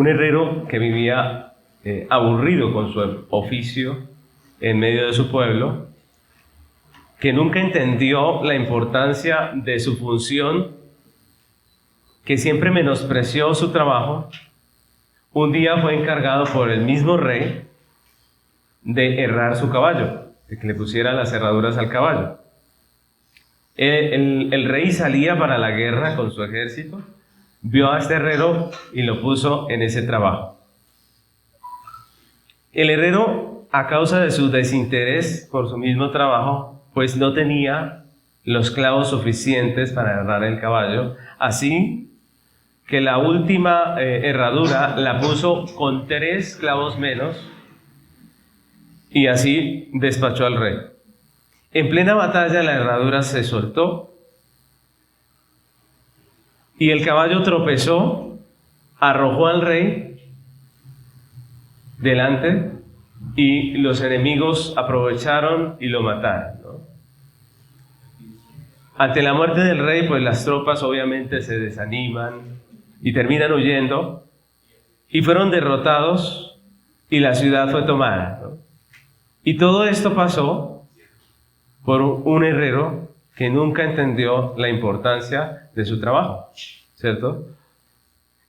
un herrero que vivía aburrido con su oficio en medio de su pueblo, que nunca entendió la importancia de su función, que siempre menospreció su trabajo. Un día fue encargado por el mismo rey de herrar su caballo, de que le pusiera las herraduras al caballo. El rey salía para la guerra con su ejército, vio a este herrero y lo puso en ese trabajo. El herrero, a causa de su desinterés por su mismo trabajo, pues no tenía los clavos suficientes para herrar el caballo, así que la última herradura la puso con 3 clavos menos y así despachó al rey. En plena batalla la herradura se soltó y el caballo tropezó, arrojó al rey delante y los enemigos aprovecharon y lo mataron, ¿no? Ante la muerte del rey, pues las tropas obviamente se desaniman y terminan huyendo y fueron derrotados y la ciudad fue tomada, ¿no? Y todo esto pasó por un herrero que nunca entendió la importancia de su trabajo, ¿cierto?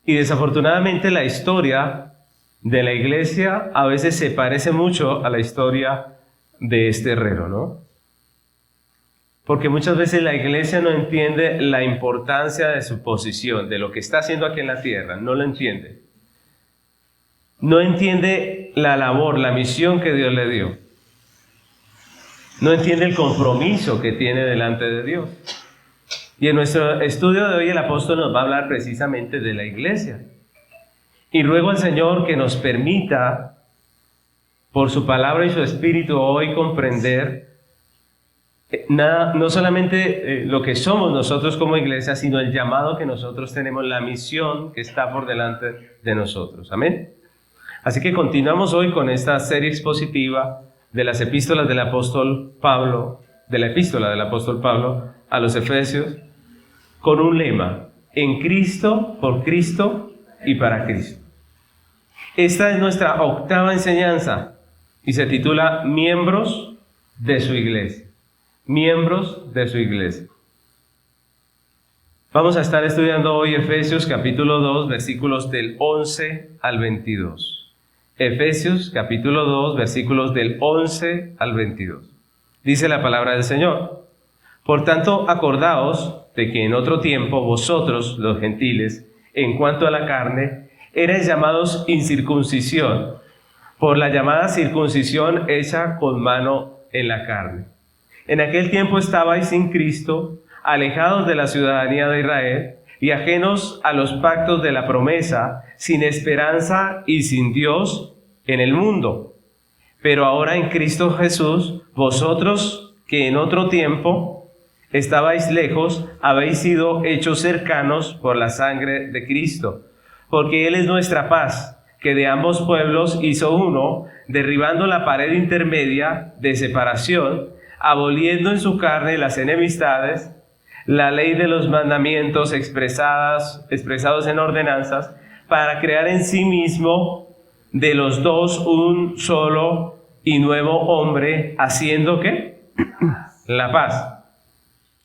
Y desafortunadamente la historia de la iglesia a veces se parece mucho a la historia de este herrero, ¿no? Porque muchas veces la iglesia no entiende la importancia de su posición, de lo que está haciendo aquí en la tierra, no lo entiende. No entiende la labor, la misión que Dios le dio. No entiende el compromiso que tiene delante de Dios. Y en nuestro estudio de hoy el apóstol nos va a hablar precisamente de la iglesia. Y ruego al Señor que nos permita, por su palabra y su espíritu, hoy comprender no solamente lo que somos nosotros como iglesia, sino el llamado que nosotros tenemos, la misión que está por delante de nosotros. Amén. Así que continuamos hoy con esta serie expositiva de las epístolas del apóstol Pablo, de la epístola del apóstol Pablo a los Efesios, con un lema: en Cristo, por Cristo y para Cristo. Esta es nuestra 8ª enseñanza y se titula Miembros de su iglesia. Miembros de su iglesia. Vamos a estar estudiando hoy Efesios capítulo 2, versículos del 11 al 22. Efesios capítulo 2, versículos del 11 al 22. Dice la palabra del Señor: Por tanto, acordaos de que en otro tiempo vosotros, los gentiles, en cuanto a la carne, erais llamados incircuncisión, por la llamada circuncisión hecha con mano en la carne. En aquel tiempo estabais sin Cristo, alejados de la ciudadanía de Israel y ajenos a los pactos de la promesa, sin esperanza y sin Dios en el mundo. Pero ahora en Cristo Jesús, vosotros que en otro tiempo estabais lejos, habéis sido hechos cercanos por la sangre de Cristo, porque Él es nuestra paz, que de ambos pueblos hizo uno, derribando la pared intermedia de separación, aboliendo en su carne las enemistades, la ley de los mandamientos expresados en ordenanzas, para crear en sí mismo de los dos un solo y nuevo hombre, haciendo ¿qué? La paz.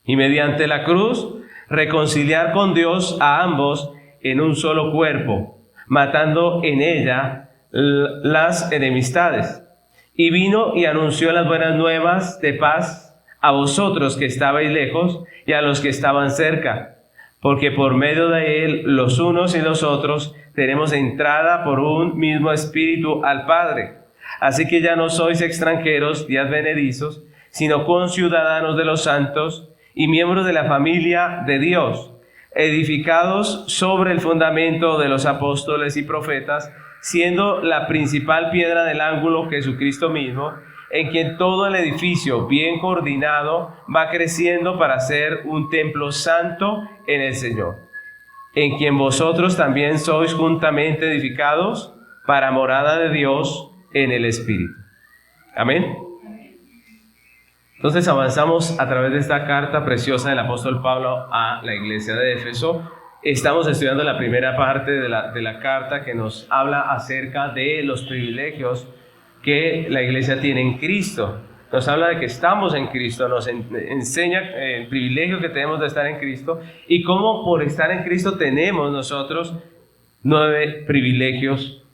Y mediante la cruz reconciliar con Dios a ambos en un solo cuerpo, matando en ella las enemistades. Y vino y anunció las buenas nuevas de paz a vosotros que estabais lejos y a los que estaban cerca, porque por medio de Él los unos y los otros tenemos entrada por un mismo espíritu al Padre. Así que ya no sois extranjeros y advenedizos, sino conciudadanos de los santos y miembros de la familia de Dios, edificados sobre el fundamento de los apóstoles y profetas, siendo la principal piedra del ángulo Jesucristo mismo, en quien todo el edificio bien coordinado va creciendo para ser un templo santo en el Señor, en quien vosotros también sois juntamente edificados para morada de Dios en el Espíritu. Amén. Entonces avanzamos a través de esta carta preciosa del apóstol Pablo a la iglesia de Éfeso Estamos estudiando la primera parte de la carta que nos habla acerca de los privilegios que la iglesia tiene en Cristo. Nos habla de que estamos en Cristo, nos enseña el privilegio que tenemos de estar en Cristo y cómo por estar en Cristo tenemos nosotros 9 privilegios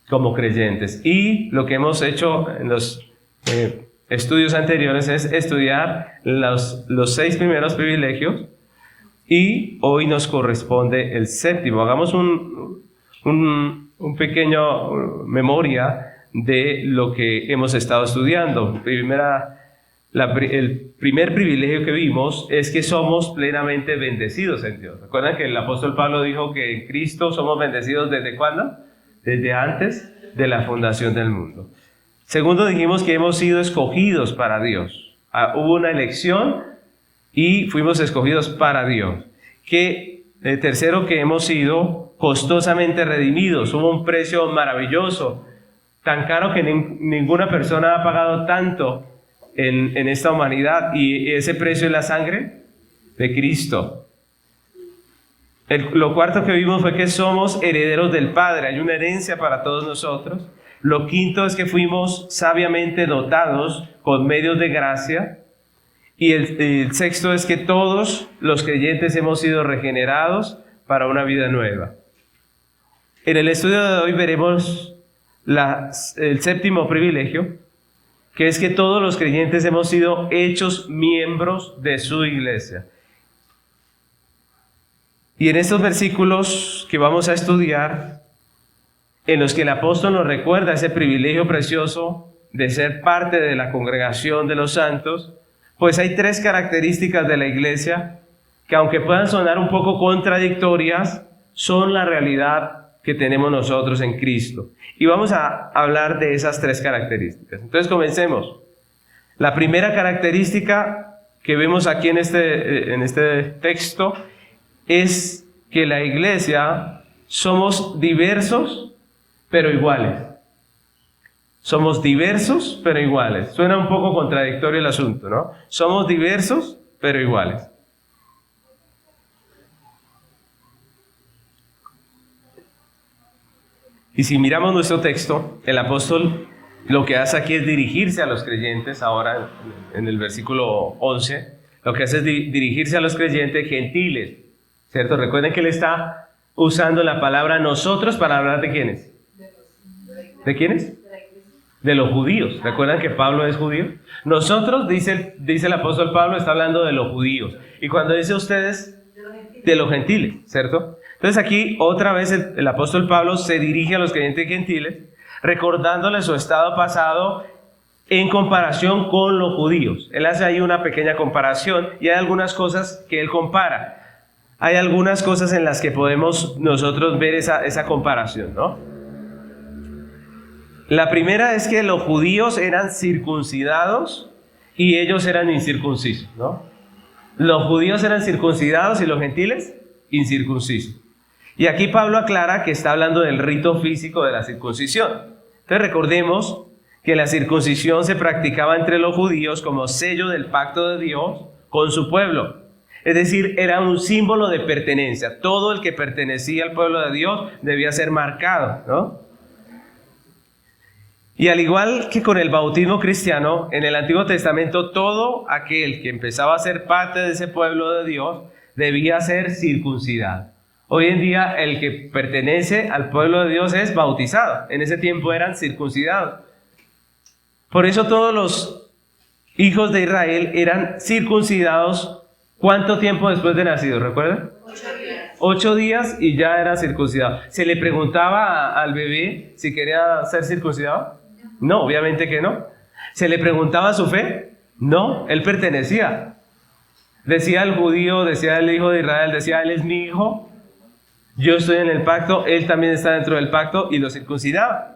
como creyentes. Y lo que hemos hecho en los estudios anteriores es estudiar los 6 primeros privilegios y hoy nos corresponde el 7º. Hagamos un pequeño memoria de lo que hemos estado estudiando. El primer privilegio que vimos es que somos plenamente bendecidos en Dios. ¿Recuerdan que el apóstol Pablo dijo que en Cristo somos bendecidos desde cuándo? Desde antes de la fundación del mundo. Segundo, dijimos que hemos sido escogidos para Dios. Hubo una elección y fuimos escogidos para Dios. Tercero, que hemos sido costosamente redimidos. Hubo un precio maravilloso, tan caro que ninguna persona ha pagado tanto en esta humanidad, y ese precio es la sangre de Cristo. Lo cuarto que vimos fue que somos herederos del Padre, hay una herencia para todos nosotros. Lo quinto es que fuimos sabiamente dotados con medios de gracia. Y el sexto es que todos los creyentes hemos sido regenerados para una vida nueva. En el estudio de hoy veremos el 7º privilegio, que es que todos los creyentes hemos sido hechos miembros de su iglesia. Y en estos versículos que vamos a estudiar, en los que el apóstol nos recuerda ese privilegio precioso de ser parte de la congregación de los santos, pues hay 3 características de la iglesia que, aunque puedan sonar un poco contradictorias, son la realidad que tenemos nosotros en Cristo. Y vamos a hablar de esas 3 características. Entonces comencemos. La primera característica que vemos aquí en este texto es que la iglesia somos diversos pero iguales. Somos diversos pero iguales. Suena un poco contradictorio el asunto, ¿no? Somos diversos pero iguales. Y si miramos nuestro texto, el apóstol lo que hace aquí es dirigirse a los creyentes, ahora en el versículo 11, lo que hace es dirigirse a los creyentes gentiles, ¿cierto? Recuerden que él está usando la palabra nosotros para hablar de ¿quiénes? ¿De quiénes? De los judíos. ¿Recuerdan que Pablo es judío? Nosotros, dice el apóstol Pablo, está hablando de los judíos. Y cuando dice ustedes, de los gentiles, ¿cierto? Entonces aquí otra vez el apóstol Pablo se dirige a los creyentes gentiles, recordándoles su estado pasado en comparación con los judíos. Él hace ahí una pequeña comparación y hay algunas cosas que él compara. Hay algunas cosas en las que podemos nosotros ver esa comparación, ¿no? La primera es que los judíos eran circuncidados y ellos eran incircuncisos, ¿no? Los judíos eran circuncidados y los gentiles incircuncisos. Y aquí Pablo aclara que está hablando del rito físico de la circuncisión. Entonces recordemos que la circuncisión se practicaba entre los judíos como sello del pacto de Dios con su pueblo. Es decir, era un símbolo de pertenencia. Todo el que pertenecía al pueblo de Dios debía ser marcado, ¿no? Y al igual que con el bautismo cristiano, en el Antiguo Testamento todo aquel que empezaba a ser parte de ese pueblo de Dios debía ser circuncidado. Hoy en día el que pertenece al pueblo de Dios es bautizado. En ese tiempo eran circuncidados. Por eso todos los hijos de Israel eran circuncidados. ¿Cuánto tiempo después de nacido? ¿Recuerdan? 8 días. 8 días y ya era circuncidado. ¿Se le preguntaba al bebé si quería ser circuncidado? No, obviamente que no. ¿Se le preguntaba su fe? No, él pertenecía. Decía el judío, decía el hijo de Israel, decía, él es mi hijo, yo estoy en el pacto, él también está dentro del pacto, y lo circuncidaba.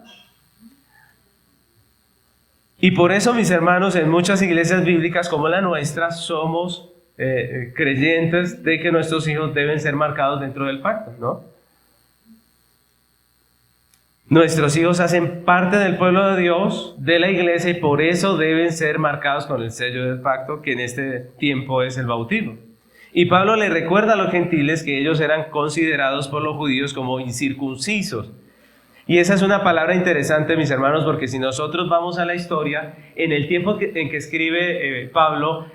Y por eso, mis hermanos, en muchas iglesias bíblicas como la nuestra, somos creyentes de que nuestros hijos deben ser marcados dentro del pacto, ¿no? Nuestros hijos hacen parte del pueblo de Dios, de la iglesia, y por eso deben ser marcados con el sello del pacto, que en este tiempo es el bautismo. Y Pablo le recuerda a los gentiles que ellos eran considerados por los judíos como incircuncisos. Y esa es una palabra interesante, mis hermanos, porque si nosotros vamos a la historia, en el tiempo en que escribe Pablo,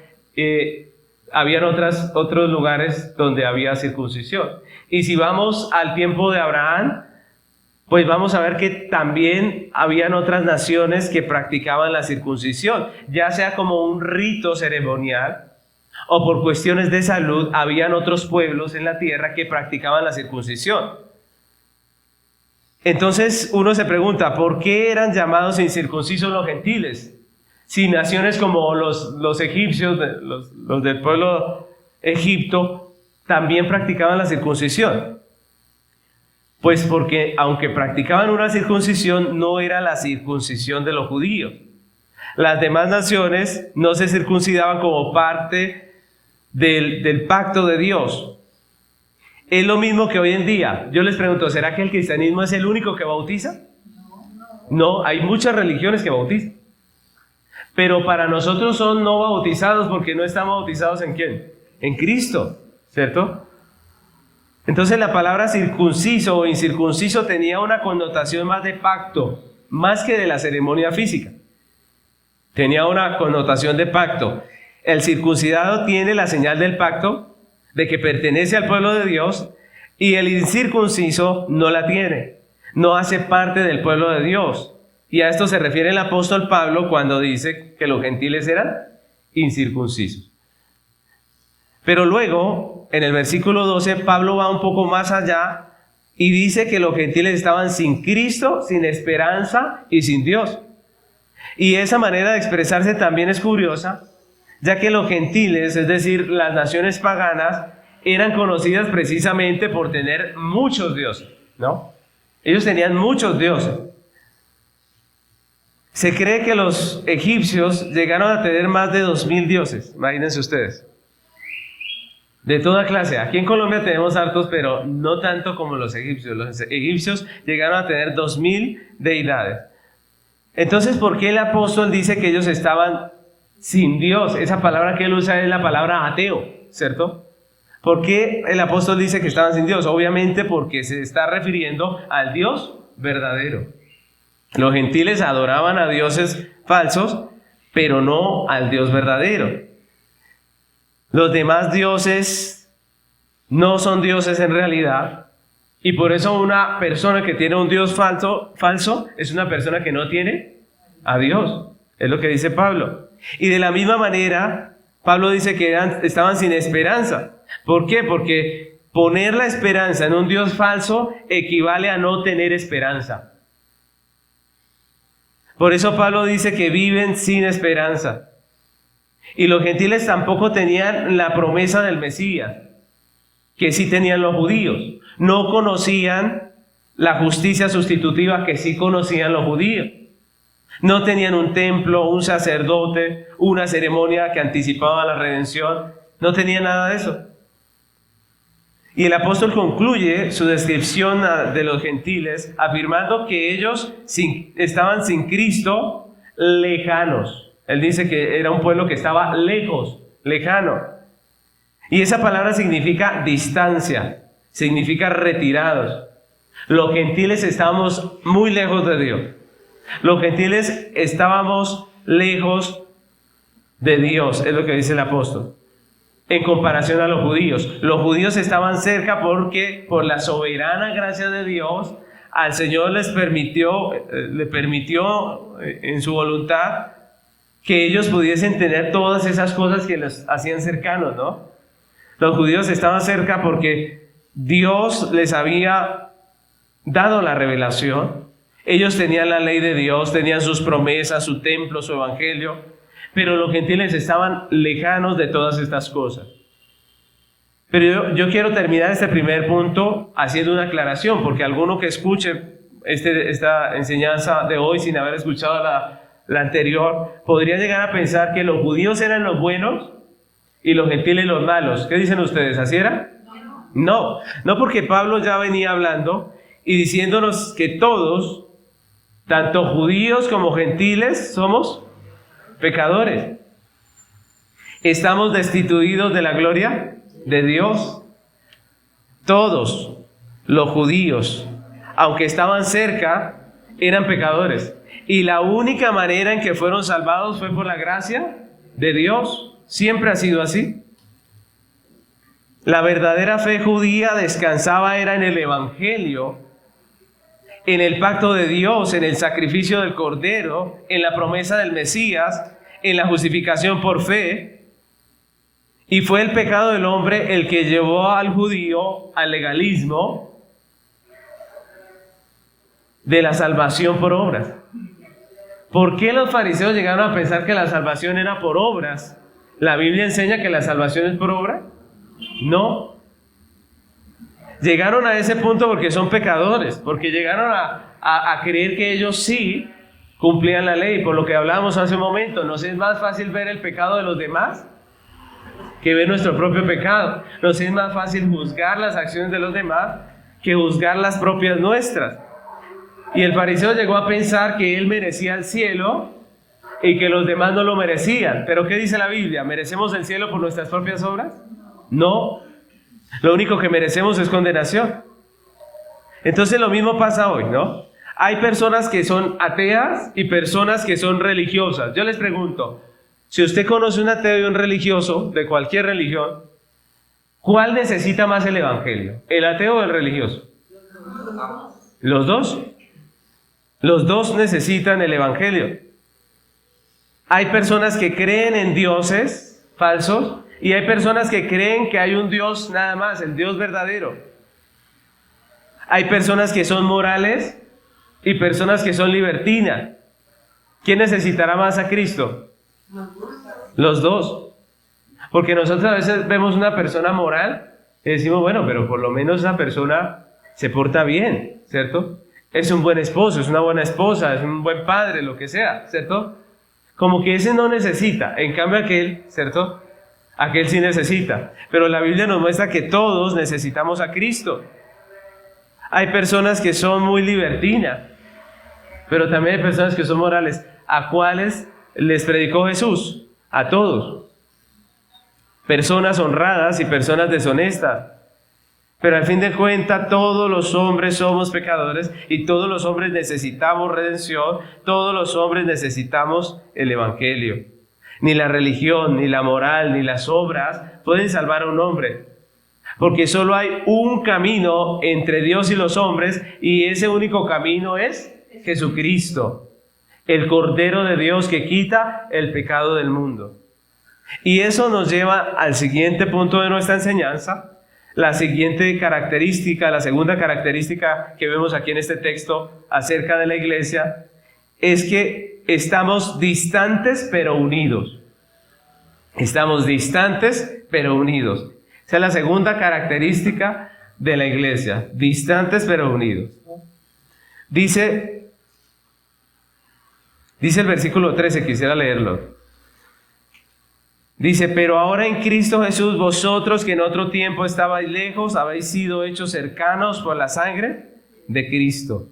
habían otros lugares donde había circuncisión. Y si vamos al tiempo de Abraham, pues vamos a ver que también habían otras naciones que practicaban la circuncisión, ya sea como un rito ceremonial o por cuestiones de salud. Habían otros pueblos en la tierra que practicaban la circuncisión. Entonces uno se pregunta, ¿por qué eran llamados incircuncisos los gentiles? Si naciones como los egipcios, los del pueblo Egipto, también practicaban la circuncisión. Pues porque aunque practicaban una circuncisión, no era la circuncisión de los judíos. Las demás naciones no se circuncidaban como parte del pacto de Dios. Es lo mismo que hoy en día. Yo les pregunto, ¿será que el cristianismo es el único que bautiza? No, hay muchas religiones que bautizan. Pero para nosotros son no bautizados porque no estamos bautizados ¿en quién? En Cristo, ¿cierto? Entonces la palabra circunciso o incircunciso tenía una connotación más de pacto, más que de la ceremonia física. Tenía una connotación de pacto. El circuncidado tiene la señal del pacto, de que pertenece al pueblo de Dios, y el incircunciso no la tiene, no hace parte del pueblo de Dios. Y a esto se refiere el apóstol Pablo cuando dice que los gentiles eran incircuncisos. Pero luego, en el versículo 12, Pablo va un poco más allá y dice que los gentiles estaban sin Cristo, sin esperanza y sin Dios. Y esa manera de expresarse también es curiosa, ya que los gentiles, es decir, las naciones paganas, eran conocidas precisamente por tener muchos dioses, ¿no? Ellos tenían muchos dioses. Se cree que los egipcios llegaron a tener más de 2000 dioses, imagínense ustedes. De toda clase. Aquí en Colombia tenemos hartos, pero no tanto como los egipcios. Los egipcios llegaron a tener 2000 deidades. Entonces, ¿por qué el apóstol dice que ellos estaban sin Dios? Esa palabra que él usa es la palabra ateo, ¿cierto? ¿Por qué el apóstol dice que estaban sin Dios? Obviamente porque se está refiriendo al Dios verdadero. Los gentiles adoraban a dioses falsos, pero no al Dios verdadero. Los demás dioses no son dioses en realidad, y por eso una persona que tiene un Dios falso es una persona que no tiene a Dios. Es lo que dice Pablo. Y de la misma manera, Pablo dice que estaban sin esperanza. ¿Por qué? Porque poner la esperanza en un Dios falso equivale a no tener esperanza. Por eso Pablo dice que viven sin esperanza. Y los gentiles tampoco tenían la promesa del Mesías, que sí tenían los judíos. No conocían la justicia sustitutiva que sí conocían los judíos. No tenían un templo, un sacerdote, una ceremonia que anticipaba la redención. No tenían nada de eso. Y el apóstol concluye su descripción de los gentiles afirmando que ellos estaban sin Cristo, lejanos. Él dice que era un pueblo que estaba lejos, lejano. Y esa palabra significa distancia, significa retirados. Los gentiles estábamos muy lejos de Dios. Los gentiles estábamos lejos de Dios, es lo que dice el apóstol. En comparación a los judíos. Los judíos estaban cerca porque por la soberana gracia de Dios, al Señor le permitió en su voluntad que ellos pudiesen tener todas esas cosas que los hacían cercanos, ¿no? Los judíos estaban cerca porque Dios les había dado la revelación. Ellos tenían la ley de Dios, tenían sus promesas, su templo, su evangelio, pero los gentiles estaban lejanos de todas estas cosas. Pero yo quiero terminar este primer punto haciendo una aclaración, porque alguno que escuche esta enseñanza de hoy sin haber escuchado la anterior, podría llegar a pensar que los judíos eran los buenos y los gentiles los malos. ¿Qué dicen ustedes? ¿Así era? No, porque Pablo ya venía hablando y diciéndonos que todos, tanto judíos como gentiles, somos pecadores. Estamos destituidos de la gloria de Dios. Todos los judíos, aunque estaban cerca, eran pecadores. Y la única manera en que fueron salvados fue por la gracia de Dios. Siempre ha sido así. La verdadera fe judía descansaba era en el Evangelio, en el pacto de Dios, en el sacrificio del Cordero, en la promesa del Mesías, en la justificación por fe. Y fue el pecado del hombre el que llevó al judío al legalismo de la salvación por obras. ¿Por qué los fariseos llegaron a pensar que la salvación era por obras? ¿La Biblia enseña que la salvación es por obra? No. Llegaron a ese punto porque son pecadores, porque llegaron a creer que ellos sí cumplían la ley. Por lo que hablábamos hace un momento, ¿nos es más fácil ver el pecado de los demás que ver nuestro propio pecado? Nos es más fácil juzgar las acciones de los demás que juzgar las propias nuestras. Y el fariseo llegó a pensar que él merecía el cielo y que los demás no lo merecían. ¿Pero qué dice la Biblia? ¿Merecemos el cielo por nuestras propias obras? No. Lo único que merecemos es condenación. Entonces lo mismo pasa hoy, ¿no? Hay personas que son ateas y personas que son religiosas. Yo les pregunto, si usted conoce un ateo y un religioso de cualquier religión, ¿cuál necesita más el evangelio? ¿El ateo o el religioso? ¿Los dos? Los dos necesitan el evangelio. Hay personas que creen en dioses falsos y hay personas que creen que hay un Dios nada más, el Dios verdadero. Hay personas que son morales y personas que son libertinas. ¿Quién necesitará más a Cristo? Los dos. Porque nosotros a veces vemos una persona moral y decimos, bueno, pero por lo menos esa persona se porta bien, ¿cierto? Es un buen esposo, es una buena esposa, es un buen padre, lo que sea, ¿cierto? Como que ese no necesita. En cambio aquel, ¿cierto? Aquel sí necesita. Pero la Biblia nos muestra que todos necesitamos a Cristo. Hay personas que son muy libertinas, pero también hay personas que son morales. ¿A cuáles les predicó Jesús? A todos. Personas honradas y personas deshonestas. Pero al fin de cuentas, todos los hombres somos pecadores y todos los hombres necesitamos redención, todos los hombres necesitamos el evangelio. Ni la religión, ni la moral, ni las obras pueden salvar a un hombre. Porque solo hay un camino entre Dios y los hombres y ese único camino es Jesucristo, el Cordero de Dios que quita el pecado del mundo. Y eso nos lleva al siguiente punto de nuestra enseñanza. La siguiente característica, la segunda característica que vemos aquí en este texto acerca de la iglesia, es que estamos distantes pero unidos. Estamos distantes pero unidos. Esa es la segunda característica de la iglesia, distantes pero unidos. Dice el versículo 13, quisiera leerlo. Dice, pero ahora en Cristo Jesús, vosotros que en otro tiempo estabais lejos, habéis sido hechos cercanos por la sangre de Cristo.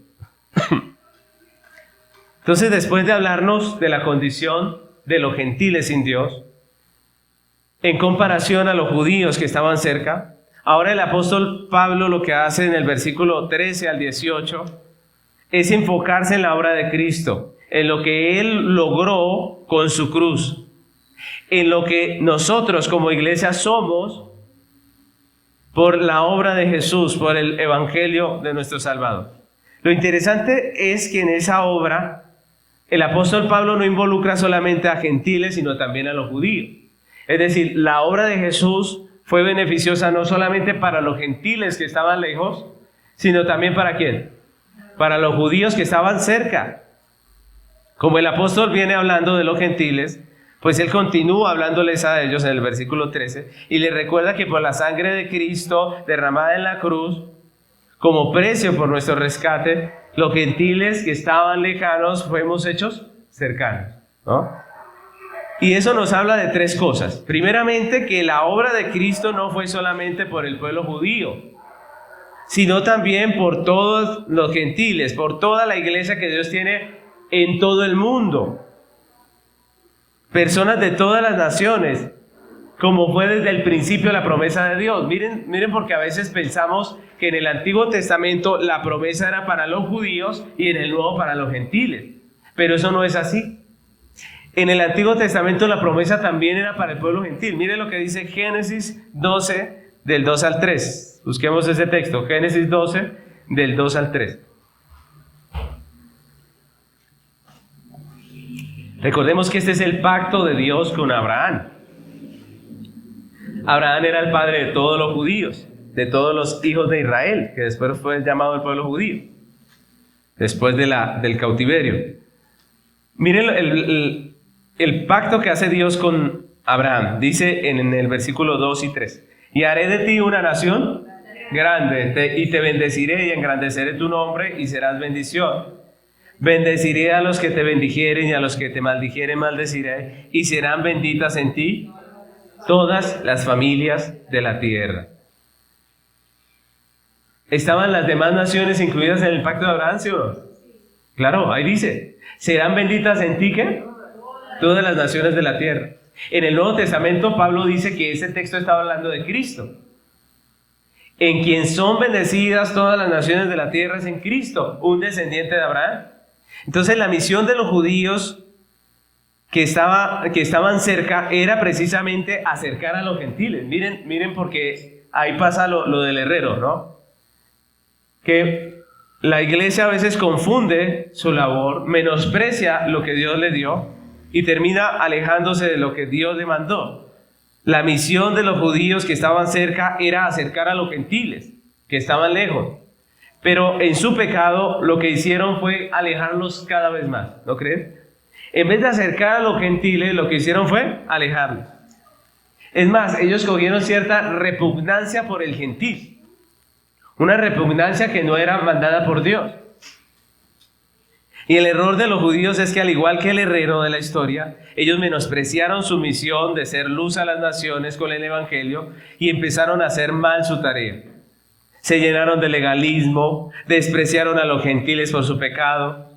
Entonces, después de hablarnos de la condición de los gentiles sin Dios, en comparación a los judíos que estaban cerca, ahora el apóstol Pablo lo que hace en el versículo 13 al 18 es enfocarse en la obra de Cristo, en lo que Él logró con su cruz, en lo que nosotros como iglesia somos por la obra de Jesús, por el evangelio de nuestro Salvador. Lo interesante es que en esa obra el apóstol Pablo no involucra solamente a gentiles, sino también a los judíos. Es decir, la obra de Jesús fue beneficiosa no solamente para los gentiles que estaban lejos, sino también para ¿quién? Para los judíos que estaban cerca. Como el apóstol viene hablando de los gentiles, pues él continúa hablándoles a ellos en el versículo 13 y les recuerda que por la sangre de Cristo derramada en la cruz, como precio por nuestro rescate, los gentiles que estaban lejanos fuimos hechos cercanos, ¿no? Y eso nos habla de tres cosas. Primeramente, que la obra de Cristo no fue solamente por el pueblo judío, sino también por todos los gentiles, por toda la iglesia que Dios tiene en todo el mundo. Personas de todas las naciones como fue desde el principio la promesa de Dios. Miren porque a veces pensamos que en el Antiguo Testamento la promesa era para los judíos y en el Nuevo para los gentiles. Pero eso no es así. En el Antiguo Testamento la promesa también era para el pueblo gentil. Miren lo que dice Génesis 12, del 2 al 3. Busquemos ese texto, Génesis 12, del 2 al 3. Recordemos que este es el pacto de Dios con Abraham. Abraham era el padre de todos los judíos, de todos los hijos de Israel, que después fue llamado el pueblo judío, después del cautiverio. Miren el pacto que hace Dios con Abraham. Dice en el versículo 2 y 3. Y haré de ti una nación grande, y te bendeciré y engrandeceré tu nombre y serás bendición. Bendeciré a los que te bendijeren y a los que te maldijeren maldeciré, y serán benditas en ti todas las familias de la tierra. ¿Estaban las demás naciones incluidas en el pacto de Abraham, sí o no? Claro, ahí dice, serán benditas en ti, ¿qué? Todas las naciones de la tierra. En el Nuevo Testamento Pablo dice que ese texto estaba hablando de Cristo. En quien son bendecidas todas las naciones de la tierra es en Cristo, un descendiente de Abraham. Entonces la misión de los judíos que estaban cerca era precisamente acercar a los gentiles. Miren porque ahí pasa lo del herrero, ¿no? Que la iglesia a veces confunde su labor, menosprecia lo que Dios le dio y termina alejándose de lo que Dios le mandó. La misión de los judíos que estaban cerca era acercar a los gentiles, que estaban lejos. Pero en su pecado lo que hicieron fue alejarlos cada vez más, ¿no creen? En vez de acercar a los gentiles, lo que hicieron fue alejarlos. Es más, ellos cogieron cierta repugnancia por el gentil. Una repugnancia que no era mandada por Dios. Y el error de los judíos es que, al igual que el herrero de la historia, ellos menospreciaron su misión de ser luz a las naciones con el evangelio y empezaron a hacer mal su tarea. Se llenaron de legalismo, despreciaron a los gentiles por su pecado,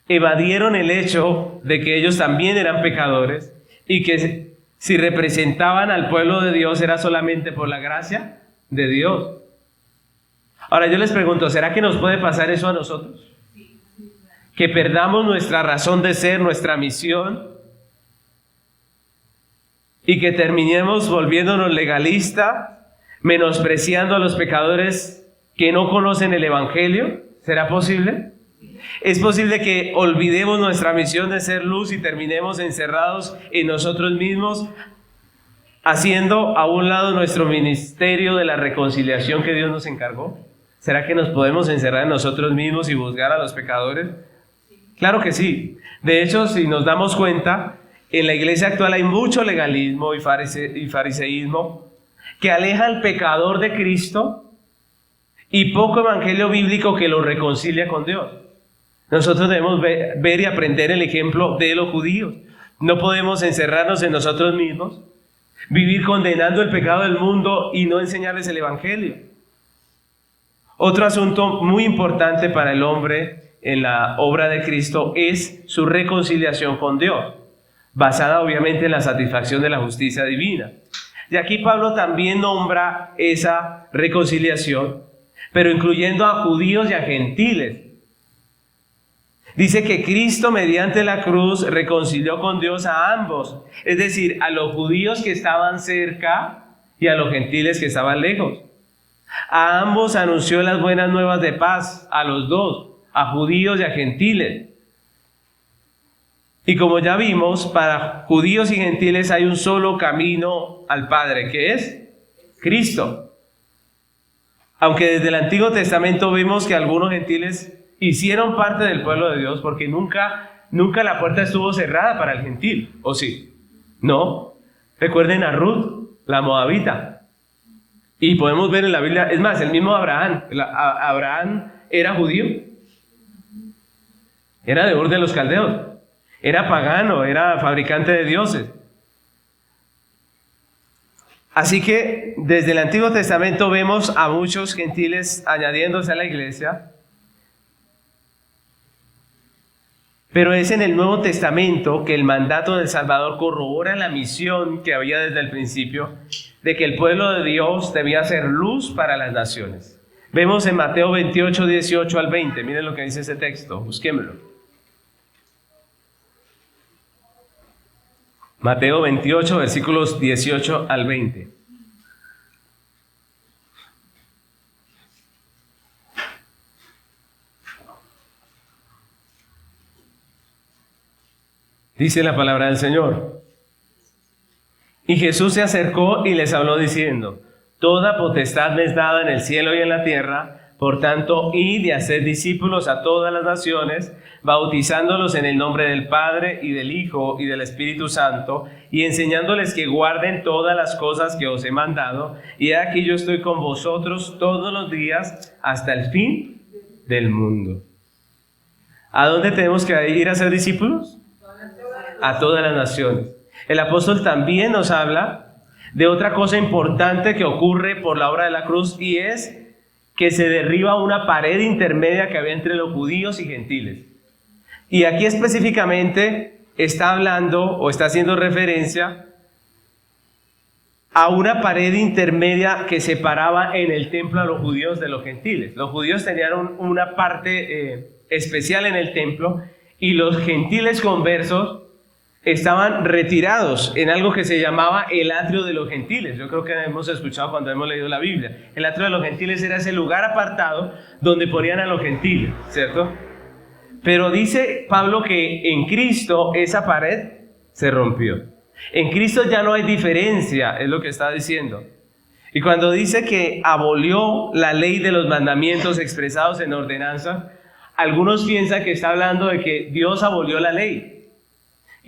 evadieron el hecho de que ellos también eran pecadores y que si representaban al pueblo de Dios era solamente por la gracia de Dios. Ahora yo les pregunto, ¿será que nos puede pasar eso a nosotros? Que perdamos nuestra razón de ser, nuestra misión, y que terminemos volviéndonos legalistas, menospreciando a los pecadores que no conocen el evangelio. ¿Será posible? Es posible que olvidemos nuestra misión de ser luz y terminemos encerrados en nosotros mismos, haciendo a un lado nuestro ministerio de la reconciliación que Dios nos encargó. ¿Será que nos podemos encerrar en nosotros mismos y juzgar a los pecadores? Claro que sí. De hecho, si nos damos cuenta, en la iglesia actual hay mucho legalismo y fariseísmo que aleja al pecador de Cristo y poco evangelio bíblico que lo reconcilia con Dios. Nosotros debemos ver y aprender el ejemplo de los judíos. No podemos encerrarnos en nosotros mismos, vivir condenando el pecado del mundo y no enseñarles el evangelio. Otro asunto muy importante para el hombre en la obra de Cristo es su reconciliación con Dios, basada obviamente en la satisfacción de la justicia divina. Y aquí Pablo también nombra esa reconciliación, pero incluyendo a judíos y a gentiles. Dice que Cristo mediante la cruz reconcilió con Dios a ambos, es decir, a los judíos que estaban cerca y a los gentiles que estaban lejos. A ambos anunció las buenas nuevas de paz, a los dos, a judíos y a gentiles. Y como ya vimos, para judíos y gentiles hay un solo camino al Padre, que es Cristo. Aunque desde el Antiguo Testamento vemos que algunos gentiles hicieron parte del pueblo de Dios, porque nunca la puerta estuvo cerrada para el gentil, ¿o sí? No. Recuerden a Ruth, la moabita. Y podemos ver en la Biblia, es más, el mismo Abraham. Abraham era judío. Era de Ur de los Caldeos. Era pagano, era fabricante de dioses. Así que desde el Antiguo Testamento vemos a muchos gentiles añadiéndose a la iglesia. Pero es en el Nuevo Testamento que el mandato del Salvador corrobora la misión que había desde el principio de que el pueblo de Dios debía ser luz para las naciones. Vemos en Mateo 28, 18 al 20. Miren lo que dice ese texto, busquémoslo. Mateo 28, versículos 18 al 20. Dice la palabra del Señor. Y Jesús se acercó y les habló diciendo: toda potestad me es dada en el cielo y en la tierra, por tanto, id y haced discípulos a todas las naciones, bautizándolos en el nombre del Padre y del Hijo y del Espíritu Santo, y enseñándoles que guarden todas las cosas que os he mandado, y aquí yo estoy con vosotros todos los días hasta el fin del mundo. ¿A dónde tenemos que ir a ser discípulos? A todas las naciones. El apóstol también nos habla de otra cosa importante que ocurre por la obra de la cruz, y es que se derriba una pared intermedia que había entre los judíos y gentiles. Y aquí específicamente está hablando o está haciendo referencia a una pared intermedia que separaba en el templo a los judíos de los gentiles. Los judíos tenían una parte especial en el templo, y los gentiles conversos estaban retirados en algo que se llamaba el atrio de los gentiles. Yo creo que hemos escuchado cuando hemos leído la Biblia. El atrio de los gentiles era ese lugar apartado donde ponían a los gentiles, ¿cierto? Pero dice Pablo que en Cristo esa pared se rompió. En Cristo ya no hay diferencia, es lo que está diciendo. Y cuando dice que abolió la ley de los mandamientos expresados en ordenanza, algunos piensan que está hablando de que Dios abolió la ley.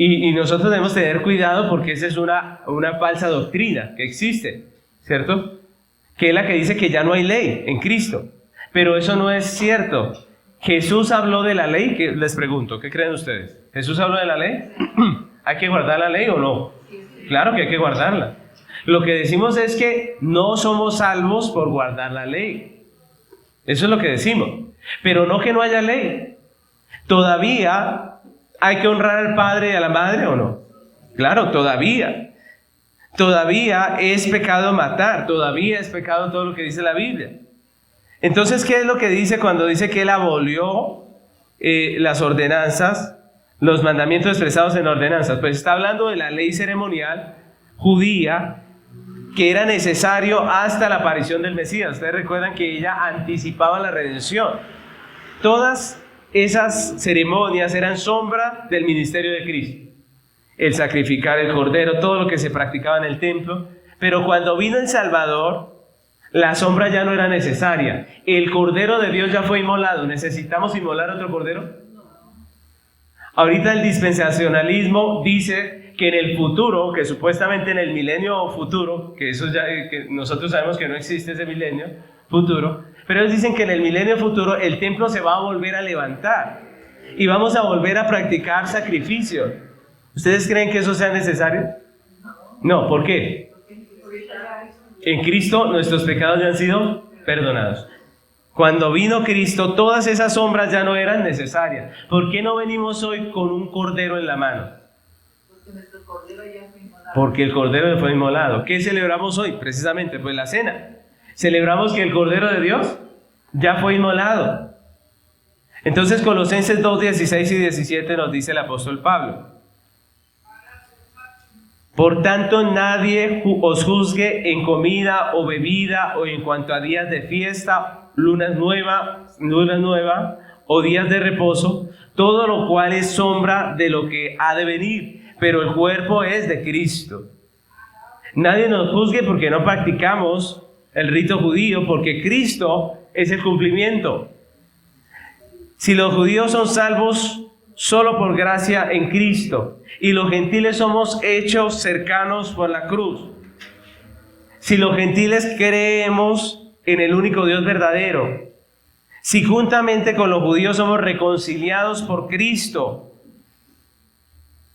Y nosotros debemos tener cuidado, porque esa es una falsa doctrina que existe, ¿cierto? Que es la que dice que ya no hay ley en Cristo. Pero eso no es cierto. Jesús habló de la ley. Que les pregunto, ¿qué creen ustedes? ¿Jesús habló de la ley? ¿Hay que guardar la ley o no? Claro que hay que guardarla. Lo que decimos es que no somos salvos por guardar la ley. Eso es lo que decimos. Pero no que no haya ley. Todavía ¿hay que honrar al padre y a la madre o no? Claro, todavía. Todavía es pecado matar, todavía es pecado todo lo que dice la Biblia. Entonces, ¿qué es lo que dice cuando dice que él abolió las ordenanzas, los mandamientos expresados en ordenanzas? Pues está hablando de la ley ceremonial judía, que era necesario hasta la aparición del Mesías. Ustedes recuerdan que ella anticipaba la redención. Todas esas ceremonias eran sombra del ministerio de Cristo. El sacrificar el cordero, todo lo que se practicaba en el templo. Pero cuando vino el Salvador, la sombra ya no era necesaria. El cordero de Dios ya fue inmolado. ¿Necesitamos inmolar otro cordero? Ahorita el dispensacionalismo dice que en el futuro, que supuestamente en el milenio futuro, que eso ya que nosotros sabemos que no existe ese milenio futuro, pero ellos dicen que en el milenio futuro el templo se va a volver a levantar y vamos a volver a practicar sacrificios. ¿Ustedes creen que eso sea necesario? No, ¿por qué? En Cristo nuestros pecados ya han sido perdonados. Cuando vino Cristo, todas esas sombras ya no eran necesarias. ¿Por qué no venimos hoy con un cordero en la mano? Porque nuestro cordero ya fue inmolado. Porque el cordero fue inmolado. ¿Qué celebramos hoy? Precisamente, pues la cena. Celebramos que el cordero de Dios ya fue inmolado. Entonces, Colosenses 2, 16 y 17 nos dice el apóstol Pablo: por tanto, nadie os juzgue en comida o bebida, o en cuanto a días de fiesta, luna nueva o días de reposo, todo lo cual es sombra de lo que ha de venir, pero el cuerpo es de Cristo. Nadie nos juzgue porque no practicamos el rito judío, porque Cristo es el cumplimiento. Si los judíos son salvos solo por gracia en Cristo, y los gentiles somos hechos cercanos por la cruz. Si los gentiles creemos en el único Dios verdadero, si juntamente con los judíos somos reconciliados por Cristo,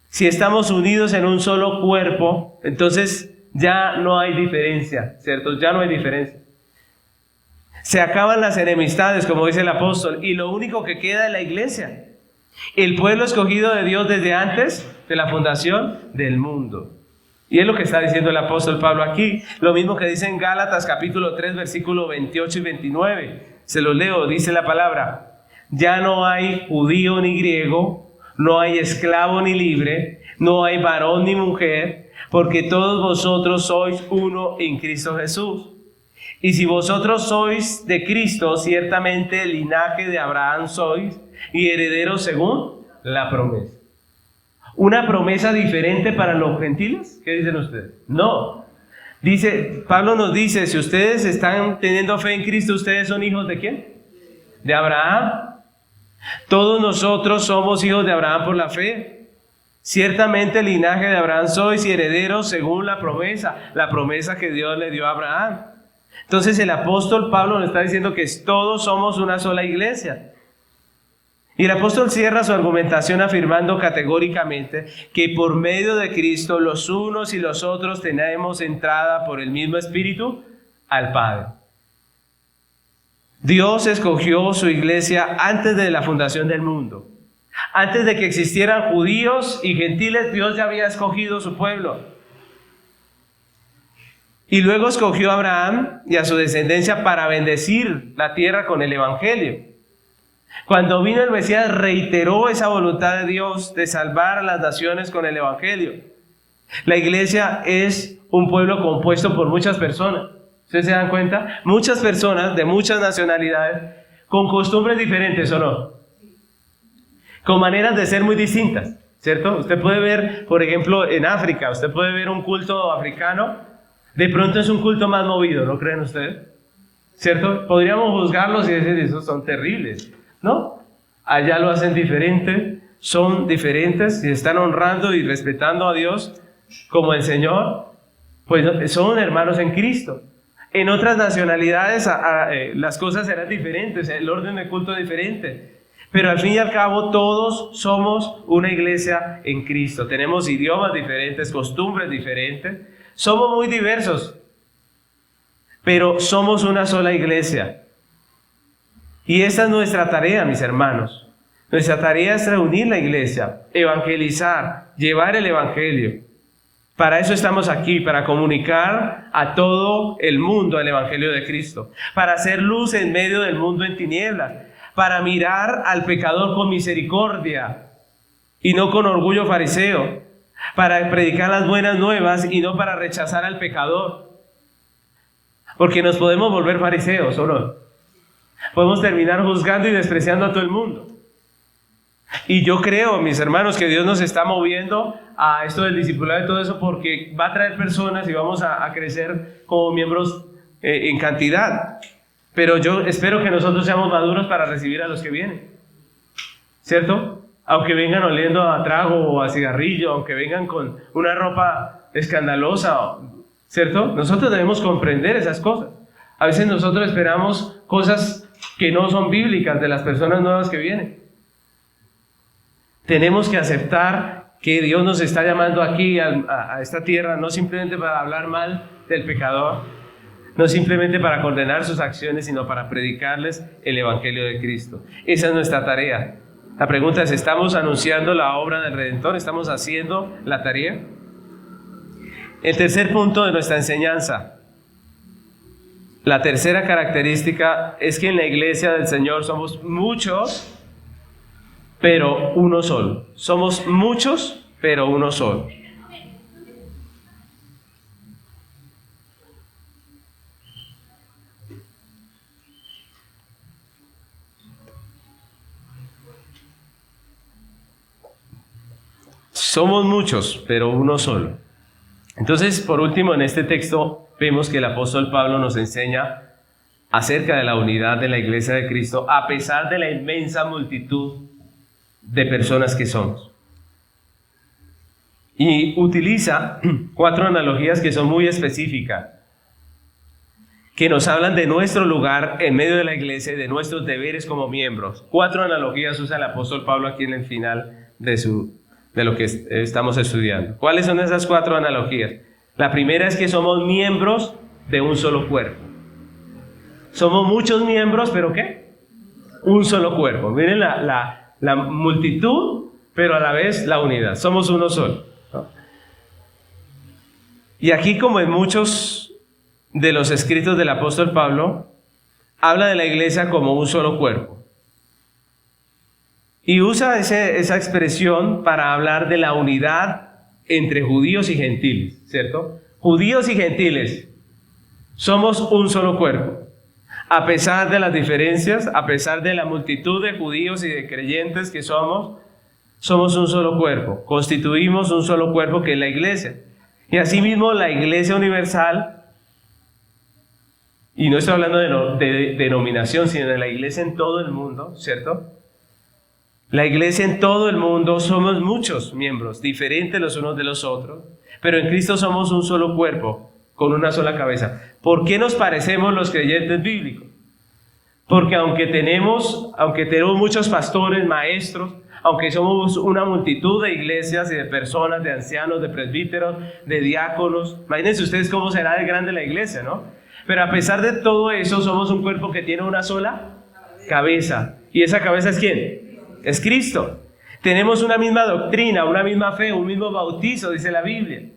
si estamos unidos en un solo cuerpo, entonces ya no hay diferencia, ¿cierto? Ya no hay diferencia. Se acaban las enemistades, como dice el apóstol, y lo único que queda es la iglesia. El pueblo escogido de Dios desde antes de la fundación del mundo. Y es lo que está diciendo el apóstol Pablo aquí. Lo mismo que dice en Gálatas capítulo 3, versículo 28 y 29. Se lo leo, dice la palabra. Ya no hay judío ni griego, no hay esclavo ni libre, no hay varón ni mujer, porque todos vosotros sois uno en Cristo Jesús. Y si vosotros sois de Cristo, ciertamente el linaje de Abraham sois y herederos según la promesa. ¿Una promesa diferente para los gentiles? ¿Qué dicen ustedes? No. Pablo nos dice, si ustedes están teniendo fe en Cristo, ¿ustedes son hijos de quién? De Abraham. Todos nosotros somos hijos de Abraham por la fe. Ciertamente el linaje de Abraham sois y herederos según la promesa que Dios le dio a Abraham. Entonces el apóstol Pablo nos está diciendo que todos somos una sola iglesia. Y el apóstol cierra su argumentación afirmando categóricamente que por medio de Cristo los unos y los otros tenemos entrada por el mismo Espíritu al Padre. Dios escogió su iglesia antes de la fundación del mundo. Antes de que existieran judíos y gentiles, Dios ya había escogido su pueblo. Y luego escogió a Abraham y a su descendencia para bendecir la tierra con el Evangelio. Cuando vino el Mesías, reiteró esa voluntad de Dios de salvar a las naciones con el Evangelio. La iglesia es un pueblo compuesto por muchas personas. ¿Ustedes se dan cuenta? Muchas personas de muchas nacionalidades, con costumbres diferentes, ¿o no? Con maneras de ser muy distintas, ¿cierto? Usted puede ver, por ejemplo, en África, usted puede ver un culto africano, de pronto es un culto más movido, ¿no creen ustedes? ¿Cierto? Podríamos juzgarlos y decir, esos son terribles. ¿No? Allá lo hacen diferente, son diferentes y están honrando y respetando a Dios como el Señor, pues son hermanos en Cristo. En otras nacionalidades las cosas serán diferentes, el orden de culto es diferente, pero al fin y al cabo todos somos una iglesia en Cristo. Tenemos idiomas diferentes, costumbres diferentes, somos muy diversos, pero somos una sola iglesia. Y esa es nuestra tarea, mis hermanos. Nuestra tarea es reunir la iglesia, evangelizar, llevar el evangelio. Para eso estamos aquí, para comunicar a todo el mundo el evangelio de Cristo, para hacer luz en medio del mundo en tinieblas, para mirar al pecador con misericordia y no con orgullo fariseo, para predicar las buenas nuevas y no para rechazar al pecador. Porque nos podemos volver fariseos, ¿o no? Podemos terminar juzgando y despreciando a todo el mundo. Y yo creo, mis hermanos, que Dios nos está moviendo a esto del discipulado y todo eso porque va a traer personas y vamos a crecer como miembros en cantidad. Pero yo espero que nosotros seamos maduros para recibir a los que vienen, ¿cierto? Aunque vengan oliendo a trago o a cigarrillo, aunque vengan con una ropa escandalosa, ¿cierto? Nosotros debemos comprender esas cosas. A veces nosotros esperamos cosas que no son bíblicas de las personas nuevas que vienen. Tenemos que aceptar que Dios nos está llamando aquí a esta tierra, no simplemente para hablar mal del pecador, no simplemente para condenar sus acciones, sino para predicarles el Evangelio de Cristo. Esa es nuestra tarea. La pregunta es, ¿estamos anunciando la obra del Redentor? ¿Estamos haciendo la tarea? El tercer punto de nuestra enseñanza. La tercera característica es que en la iglesia del Señor somos muchos, pero uno solo. Somos muchos, pero uno solo. Somos muchos, pero uno solo. Entonces, por último, en este texto vemos que el apóstol Pablo nos enseña acerca de la unidad de la iglesia de Cristo, a pesar de la inmensa multitud de personas que somos. Y utiliza 4 analogías que son muy específicas, que nos hablan de nuestro lugar en medio de la iglesia y de nuestros deberes como miembros. 4 analogías usa el apóstol Pablo aquí en el final de lo que estamos estudiando. ¿Cuáles son esas 4 analogías? La primera es que somos miembros de un solo cuerpo. Somos muchos miembros, ¿pero qué? Un solo cuerpo. Miren la la multitud, pero a la vez la unidad. Somos uno solo, ¿no? Y aquí, como en muchos de los escritos del apóstol Pablo, habla de la iglesia como un solo cuerpo. Y usa esa expresión para hablar de la unidad entre judíos y gentiles, ¿cierto? Judíos y gentiles, somos un solo cuerpo. A pesar de las diferencias, a pesar de la multitud de judíos y de creyentes que somos un solo cuerpo. Constituimos un solo cuerpo que es la iglesia. Y asimismo la iglesia universal, y no estoy hablando de denominación, sino de la iglesia en todo el mundo, ¿cierto? La iglesia en todo el mundo somos muchos miembros, diferentes los unos de los otros, pero en Cristo somos un solo cuerpo, con una sola cabeza. ¿Por qué nos parecemos los creyentes bíblicos? Porque aunque tenemos muchos pastores, maestros, aunque somos una multitud de iglesias y de personas, de ancianos, de presbíteros, de diáconos, imagínense ustedes cómo será de grande la iglesia, ¿no? Pero a pesar de todo eso, somos un cuerpo que tiene una sola cabeza. ¿Y esa cabeza es quién? Es Cristo. Tenemos una misma doctrina, una misma fe, un mismo bautizo, dice la Biblia.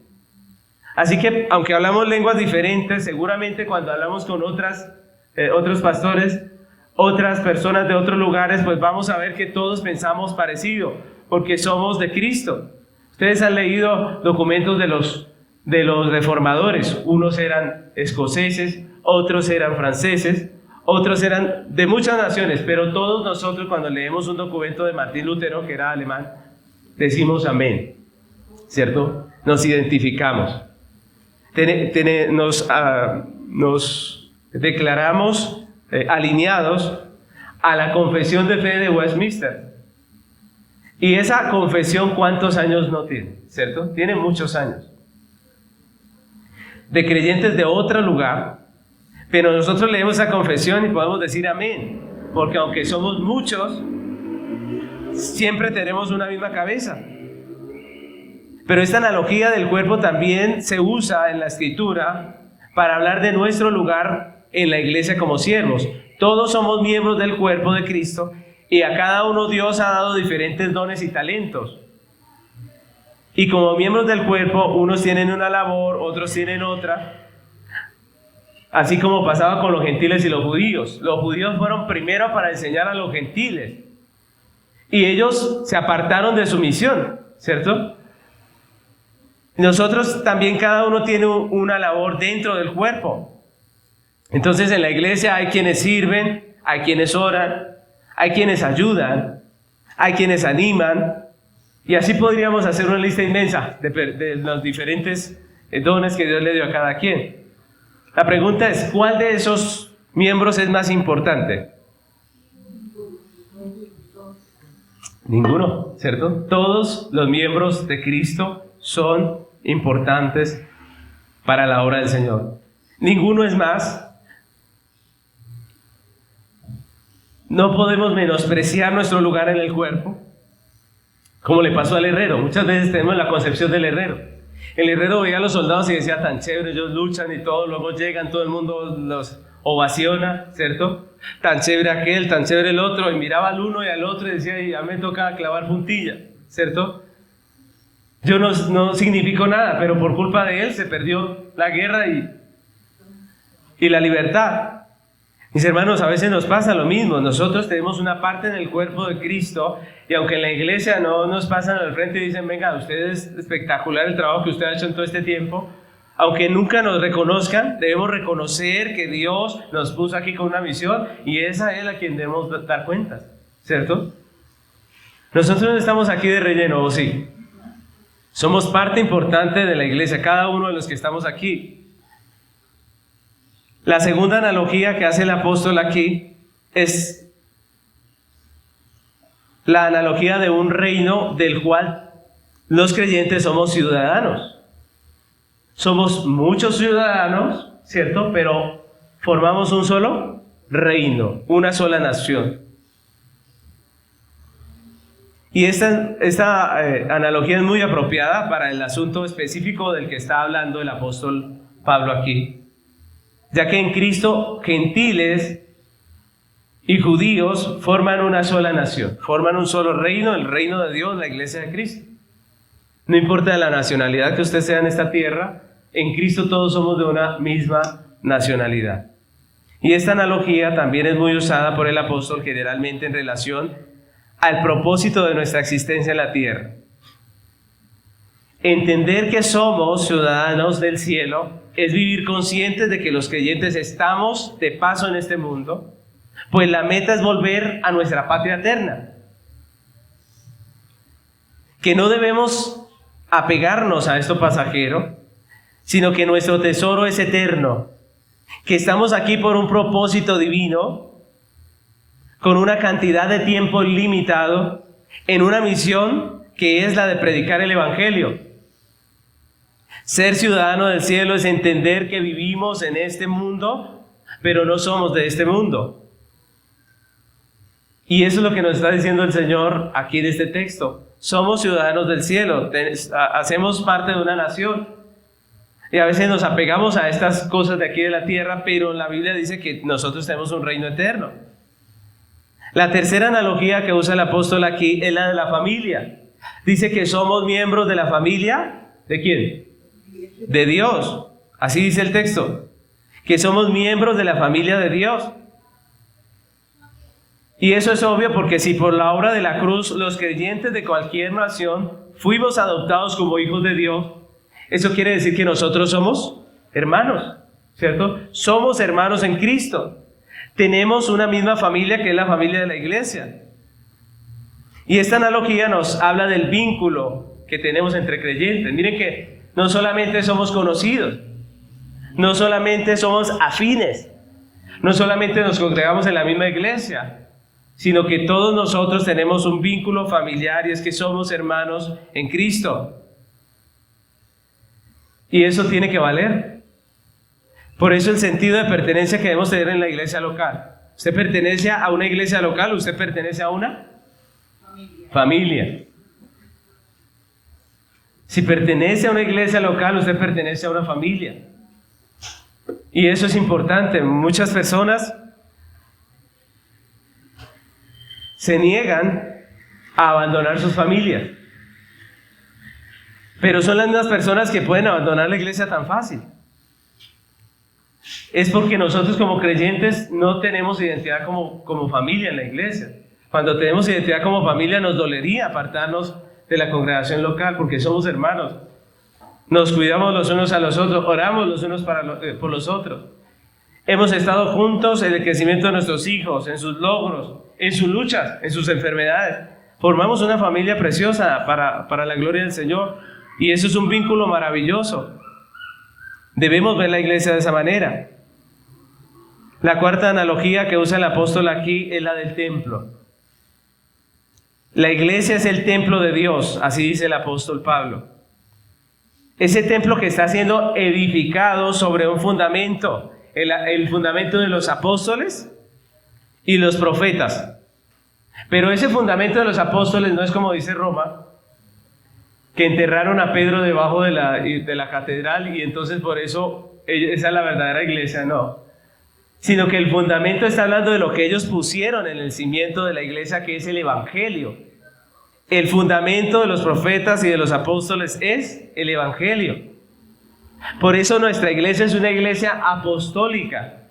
Así que, aunque hablamos lenguas diferentes, seguramente cuando hablamos con otros pastores, otras personas de otros lugares, pues vamos a ver que todos pensamos parecido, porque somos de Cristo. Ustedes han leído documentos de los reformadores. Unos eran escoceses, otros eran franceses, otros eran de muchas naciones, pero todos nosotros cuando leemos un documento de Martín Lutero, que era alemán, decimos amén, ¿cierto? Nos identificamos. Nos declaramos alineados a la confesión de fe de Westminster. Y esa confesión, ¿cuántos años no tiene? ¿Cierto? Tiene muchos años. De creyentes de otro lugar, pero nosotros leemos esa confesión y podemos decir amén, porque aunque somos muchos, siempre tenemos una misma cabeza. Pero esta analogía del cuerpo también se usa en la Escritura para hablar de nuestro lugar en la iglesia como siervos. Todos somos miembros del cuerpo de Cristo y a cada uno Dios ha dado diferentes dones y talentos. Y como miembros del cuerpo, unos tienen una labor, otros tienen otra. Así como pasaba con los gentiles y los judíos. Los judíos fueron primero para enseñar a los gentiles. Y ellos se apartaron de su misión, ¿cierto? Nosotros también, cada uno tiene una labor dentro del cuerpo. Entonces en la iglesia hay quienes sirven, hay quienes oran, hay quienes ayudan, hay quienes animan. Y así podríamos hacer una lista inmensa de los diferentes dones que Dios le dio a cada quien. La pregunta es, ¿cuál de esos miembros es más importante? Ninguno, ¿cierto? Todos los miembros de Cristo son importantes para la obra del Señor. Ninguno es más. No podemos menospreciar nuestro lugar en el cuerpo, como le pasó al herrero. Muchas veces tenemos la concepción del herrero. El herrero veía a los soldados y decía, tan chévere, ellos luchan y todo, luego llegan, todo el mundo los ovaciona, ¿cierto? Tan chévere aquel, tan chévere el otro, y miraba al uno y al otro y decía, ya me toca clavar puntilla, ¿cierto? Yo no significo nada, pero por culpa de él se perdió la guerra y la libertad. Mis hermanos, a veces nos pasa lo mismo. Nosotros tenemos una parte en el cuerpo de Cristo y aunque en la iglesia no nos pasan al frente y dicen, venga, usted es espectacular el trabajo que usted ha hecho en todo este tiempo, aunque nunca nos reconozcan, debemos reconocer que Dios nos puso aquí con una misión y esa es a quien debemos dar cuentas, ¿cierto? Nosotros no estamos aquí de relleno, ¿o sí? Somos parte importante de la iglesia, cada uno de los que estamos aquí. La segunda analogía que hace el apóstol aquí es la analogía de un reino del cual los creyentes somos ciudadanos. Somos muchos ciudadanos, ¿cierto? Pero formamos un solo reino, una sola nación. Y esta analogía es muy apropiada para el asunto específico del que está hablando el apóstol Pablo aquí. Ya que en Cristo gentiles y judíos forman una sola nación, forman un solo reino, el reino de Dios, la iglesia de Cristo. No importa la nacionalidad que usted sea en esta tierra, en Cristo todos somos de una misma nacionalidad. Y esta analogía también es muy usada por el apóstol generalmente en relación al propósito de nuestra existencia en la tierra. Entender que somos ciudadanos del cielo es vivir conscientes de que los creyentes estamos de paso en este mundo, pues la meta es volver a nuestra patria eterna. Que no debemos apegarnos a esto pasajero, sino que nuestro tesoro es eterno, que estamos aquí por un propósito divino, con una cantidad de tiempo limitado, en una misión que es la de predicar el Evangelio. Ser ciudadano del cielo es entender que vivimos en este mundo, pero no somos de este mundo. Y eso es lo que nos está diciendo el Señor aquí en este texto. Somos ciudadanos del cielo, hacemos parte de una nación. Y a veces nos apegamos a estas cosas de aquí de la tierra, pero la Biblia dice que nosotros tenemos un reino eterno. La tercera analogía que usa el apóstol aquí es la de la familia. Dice que somos miembros de la familia, ¿de quién? De Dios. Así dice el texto, que somos miembros de la familia de Dios. Y eso es obvio porque si por la obra de la cruz los creyentes de cualquier nación fuimos adoptados como hijos de Dios, eso quiere decir que nosotros somos hermanos, ¿cierto? Somos hermanos en Cristo. Tenemos una misma familia que es la familia de la iglesia. Y esta analogía nos habla del vínculo que tenemos entre creyentes. Miren que no solamente somos conocidos, no solamente somos afines, no solamente nos congregamos en la misma iglesia, sino que todos nosotros tenemos un vínculo familiar y es que somos hermanos en Cristo. Y eso tiene que valer. Por eso el sentido de pertenencia que debemos tener en la iglesia local. ¿Usted pertenece a una iglesia local o usted pertenece a una familia? Si pertenece a una iglesia local, usted pertenece a una familia. Y eso es importante. Muchas personas se niegan a abandonar sus familias. Pero son las mismas personas que pueden abandonar la iglesia tan fácil. Es porque nosotros como creyentes no tenemos identidad como familia en la iglesia. Cuando tenemos identidad como familia nos dolería apartarnos de la congregación local porque somos hermanos. Nos cuidamos los unos a los otros, oramos los unos por los otros. Hemos estado juntos en el crecimiento de nuestros hijos, en sus logros, en sus luchas, en sus enfermedades. Formamos una familia preciosa para la gloria del Señor. Y eso es un vínculo maravilloso. Debemos ver la iglesia de esa manera. La cuarta analogía que usa el apóstol aquí es la del templo. La iglesia es el templo de Dios, así dice el apóstol Pablo. Ese templo que está siendo edificado sobre un fundamento, el fundamento de los apóstoles y los profetas. Pero ese fundamento de los apóstoles no es como dice Roma, que enterraron a Pedro debajo de la catedral y entonces por eso esa es la verdadera iglesia, no. Sino que el fundamento está hablando de lo que ellos pusieron en el cimiento de la iglesia, que es el Evangelio. El fundamento de los profetas y de los apóstoles es el Evangelio. Por eso nuestra iglesia es una iglesia apostólica.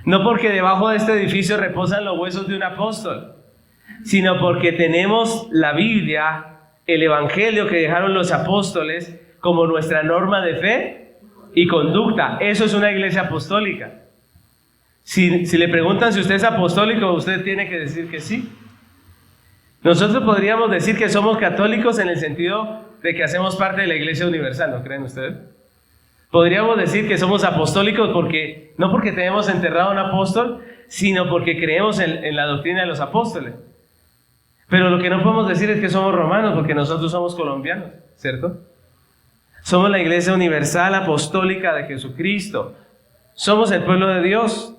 No porque debajo de este edificio reposan los huesos de un apóstol, sino porque tenemos la Biblia, el Evangelio que dejaron los apóstoles como nuestra norma de fe y conducta. Eso es una iglesia apostólica. Si le preguntan si usted es apostólico, usted tiene que decir que sí. Nosotros podríamos decir que somos católicos en el sentido de que hacemos parte de la Iglesia Universal, ¿no creen ustedes? Podríamos decir que somos apostólicos no porque tenemos enterrado a un apóstol, sino porque creemos en la doctrina de los apóstoles. Pero lo que no podemos decir es que somos romanos, porque nosotros somos colombianos, ¿cierto? Somos la Iglesia Universal Apostólica de Jesucristo. Somos el pueblo de Dios.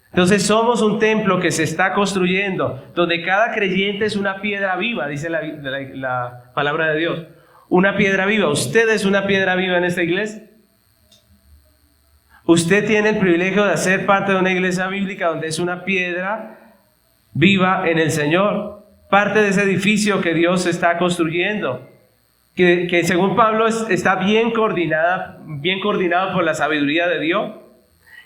Entonces somos un templo que se está construyendo, donde cada creyente es una piedra viva, dice la palabra de Dios. Una piedra viva. ¿Usted es una piedra viva en esta iglesia? Usted tiene el privilegio de ser parte de una iglesia bíblica donde es una piedra viva en el Señor. Parte de ese edificio que Dios está construyendo, que según Pablo está bien coordinado por la sabiduría de Dios,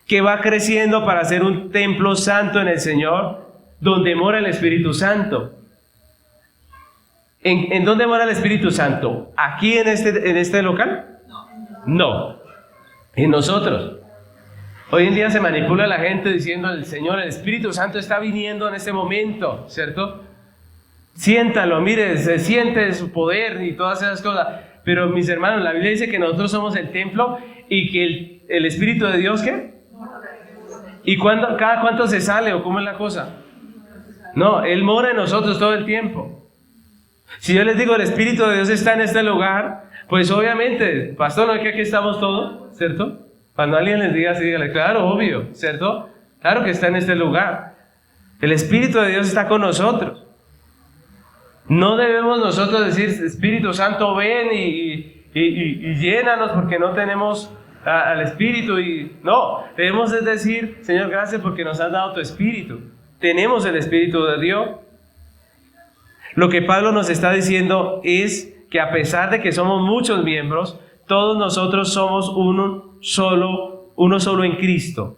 que va creciendo para ser un templo santo en el Señor, donde mora el Espíritu Santo. ¿En dónde mora el Espíritu Santo? ¿Aquí en este local? No, en nosotros. Hoy en día se manipula a la gente diciendo el Señor, el Espíritu Santo está viniendo en este momento, ¿cierto? Siéntalo, mire, se siente su poder y todas esas cosas. Pero mis hermanos, la Biblia dice que nosotros somos el templo y que el Espíritu de Dios, ¿qué? ¿Y cada cuánto se sale o cómo es la cosa? No, Él mora en nosotros todo el tiempo. Si yo les digo el Espíritu de Dios está en este lugar, pues obviamente, pastor, ¿no es que aquí estamos todos? ¿Cierto? Cuando alguien les diga así, dígale, claro, obvio, ¿cierto? Claro que está en este lugar. El Espíritu de Dios está con nosotros. No debemos nosotros decir, Espíritu Santo, ven y llénanos porque no tenemos al Espíritu. No, debemos decir, Señor, gracias porque nos has dado tu Espíritu. Tenemos el Espíritu de Dios. Lo que Pablo nos está diciendo es que a pesar de que somos muchos miembros, todos nosotros somos uno solo en Cristo.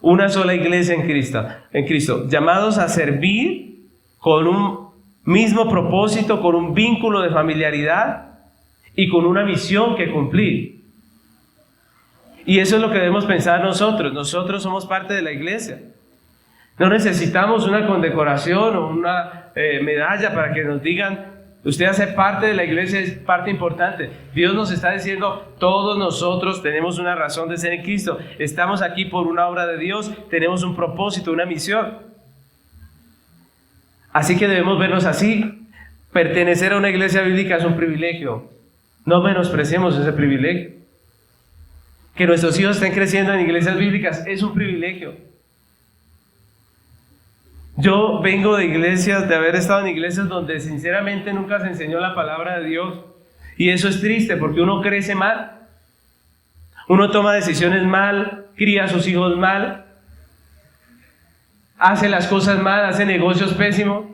Una sola iglesia en Cristo, llamados a servir con un mismo propósito, con un vínculo de familiaridad y con una misión que cumplir. Y eso es lo que debemos pensar nosotros. Nosotros somos parte de la iglesia. No necesitamos una condecoración o una medalla para que nos digan, usted hace parte de la iglesia, es parte importante. Dios nos está diciendo, todos nosotros tenemos una razón de ser en Cristo. Estamos aquí por una obra de Dios, tenemos un propósito, una misión. Así que debemos vernos así. Pertenecer a una iglesia bíblica es un privilegio. No menospreciemos ese privilegio. Que nuestros hijos estén creciendo en iglesias bíblicas es un privilegio. Yo vengo de iglesias, de haber estado en iglesias donde sinceramente nunca se enseñó la palabra de Dios. Y eso es triste porque uno crece mal. Uno toma decisiones mal, cría a sus hijos mal, hace las cosas mal, hace negocios pésimos,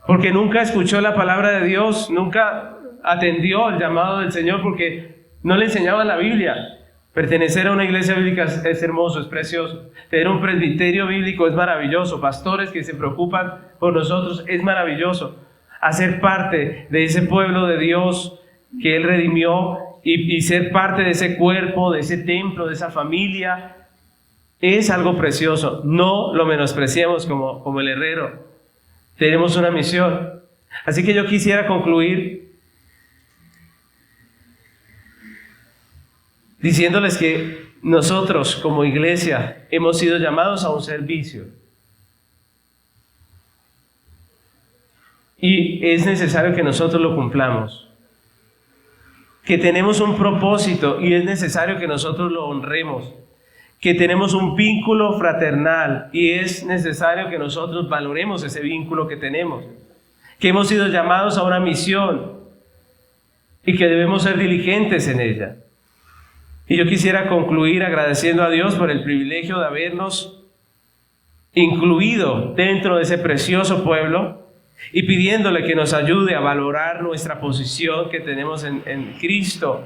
porque nunca escuchó la palabra de Dios, nunca atendió el llamado del Señor porque no le enseñaban la Biblia. Pertenecer a una iglesia bíblica es hermoso, es precioso. Tener un presbiterio bíblico es maravilloso. Pastores que se preocupan por nosotros es maravilloso. Hacer parte de ese pueblo de Dios que Él redimió y ser parte de ese cuerpo, de ese templo, de esa familia, es algo precioso. No lo menospreciemos como el herrero. Tenemos una misión. Así que yo quisiera concluir diciéndoles que nosotros como iglesia hemos sido llamados a un servicio. Y es necesario que nosotros lo cumplamos. Que tenemos un propósito y es necesario que nosotros lo honremos. Que tenemos un vínculo fraternal y es necesario que nosotros valoremos ese vínculo que tenemos. Que hemos sido llamados a una misión y que debemos ser diligentes en ella. Y yo quisiera concluir agradeciendo a Dios por el privilegio de habernos incluido dentro de ese precioso pueblo y pidiéndole que nos ayude a valorar nuestra posición que tenemos en Cristo,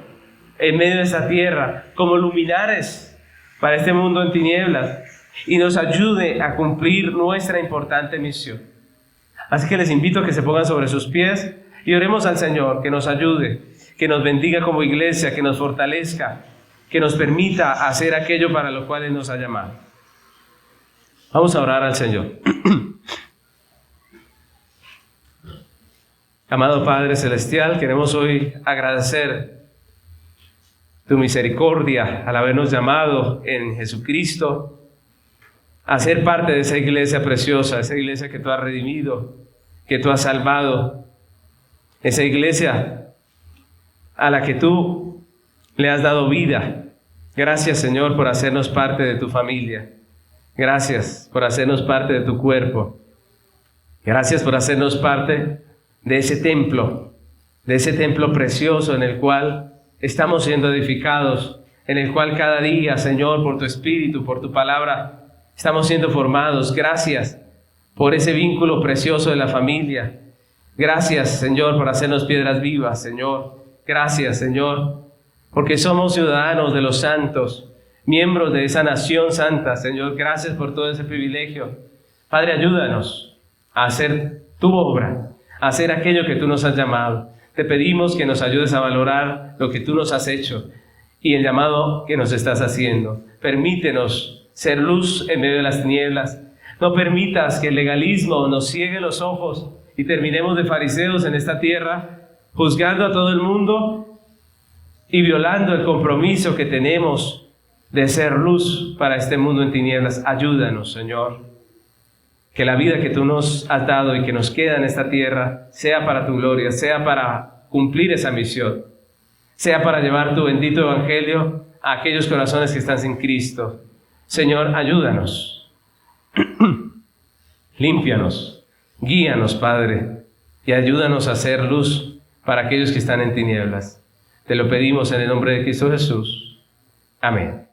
en medio de esta tierra, como luminares para este mundo en tinieblas, y nos ayude a cumplir nuestra importante misión. Así que les invito a que se pongan sobre sus pies y oremos al Señor, que nos ayude, que nos bendiga como iglesia, que nos fortalezca, que nos permita hacer aquello para lo cual Él nos ha llamado. Vamos a orar al Señor. Amado Padre Celestial, queremos hoy agradecer tu misericordia al habernos llamado en Jesucristo a ser parte de esa iglesia preciosa, esa iglesia que tú has redimido, que tú has salvado, esa iglesia a la que tú le has dado vida. Gracias, Señor, por hacernos parte de tu familia. Gracias por hacernos parte de tu cuerpo. Gracias por hacernos parte de ese templo precioso en el cual estamos siendo edificados, en el cual cada día, Señor, por tu Espíritu, por tu palabra, Estamos siendo formados. Gracias por ese vínculo precioso de la familia. Gracias, Señor, por hacernos piedras vivas, Señor. Gracias, Señor, porque somos ciudadanos de los santos, miembros de esa nación santa, Señor. Gracias por todo ese privilegio. Padre, ayúdanos a hacer tu obra, a hacer aquello que tú nos has llamado. Te pedimos que nos ayudes a valorar lo que tú nos has hecho y el llamado que nos estás haciendo. Permítenos ser luz en medio de las tinieblas. No permitas que el legalismo nos ciegue los ojos y terminemos de fariseos en esta tierra, juzgando a todo el mundo y violando el compromiso que tenemos de ser luz para este mundo en tinieblas. Ayúdanos, Señor. Que la vida que tú nos has dado y que nos queda en esta tierra sea para tu gloria, sea para cumplir esa misión, sea para llevar tu bendito evangelio a aquellos corazones que están sin Cristo. Señor, ayúdanos. Límpianos, guíanos, Padre, y ayúdanos a hacer luz para aquellos que están en tinieblas. Te lo pedimos en el nombre de Cristo Jesús. Amén.